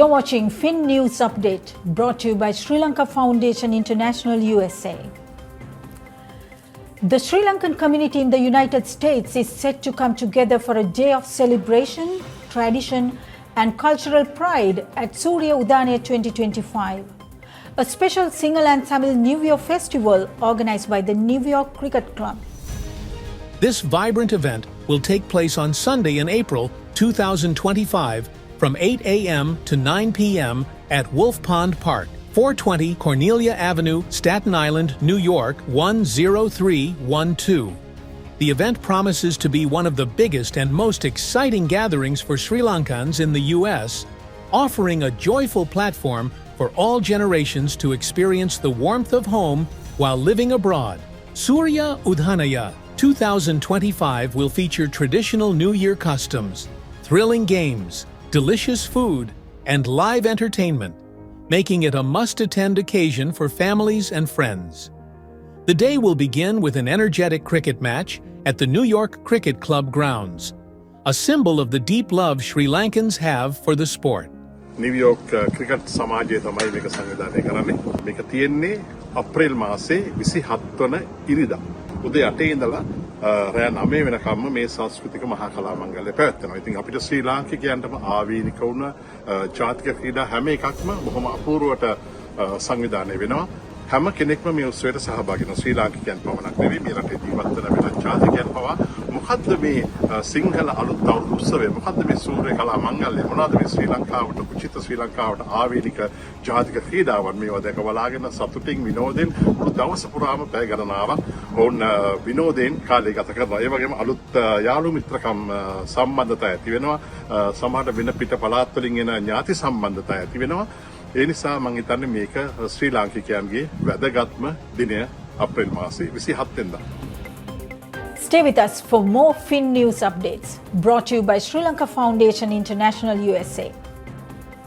You're watching Fin News Update, brought to you by Sri Lanka Foundation International USA. The Sri Lankan community in the United States is set to come together for a day of celebration, tradition, and cultural pride at Surya Udane 2025, a special Sinhala and Tamil New Year festival organized by the New York Cricket Club. This vibrant event will take place on Sunday in April 2025 from 8 a.m. to 9 p.m. at Wolf Pond Park, 420 Cornelia Avenue, Staten Island, New York 10312. The event promises to be one of the biggest and most exciting gatherings for Sri Lankans in the U.S., offering a joyful platform for all generations to experience the warmth of home while living abroad. Surya Udhanaya 2025 will feature traditional New Year customs, thrilling games, delicious food, and live entertainment, making it a must-attend occasion for families and friends. The day will begin with an energetic cricket match at the New York Cricket Club grounds, a symbol of the deep love Sri Lankans have for the sport. New York Cricket සමාජය තමයි මේක සංවිධානය කරන්නේ. මේක තියෙන්නේ අප්‍රේල් මාසේ 27 වන ඉරිදා. උදේ 8 ඉඳලා රෑ 9 වෙනකම්ම මේ සංස්කෘතික මහා කලා මංගල්‍ය පැවැත්වෙනවා. ඉතින් අපිට ශ්‍රී ලාංකිකයන්ටම ආවේනික වුණ ජාතික ක්‍රීඩා හැම එකක්ම බොහොම අපූර්වට සංවිධානය වෙනවා. හැම කෙනෙක්ම මේ උත්සවයට සහභාගී වෙනවා. ශ්‍රී ලාංකිකයන් පමණක් නෙවෙයි මේ රටේ ජීවත් වෙන වෙනත් ජාතිකයන් පවා මොකද්ද මේ සිංහල අලුත් අවුරුදු උත්සවය? මොකද්ද මේ සූර්ය කලා මංගල්‍ය? මොනවද මේ ශ්‍රී ලංකාවට උචිත ශ්‍රී ලංකාවට ආවේනික ජාතික ක්‍රීඩාවන්? මේවා දැක බලාගෙන සතුටින් විනෝදෙන් මුළු දවස පුරාම පැය ගණනාවක් ඔවුන් විනෝදයෙන් කාලය ගත කරනවා. ඒ වගේම අලුත් යාළු මිත්‍රකම් සම්බන්ධතා ඇති වෙනවා. සමහර වෙන පිට පළාත් වලින් එන ඥාති සම්බන්ධතා ඇති වෙනවා. ඒ නිසා මම හිතන්නේ මේක ශ්‍රී ලාංකිකයන්ගේ වැදගත්ම දිනය අප්‍රේල් මාසයේ 27 වෙනිදා. Stay with us for more Fin News updates, brought to you by Sri Lanka Foundation International USA.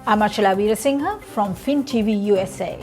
I'm Achala Veerasinghe from Fin TV USA.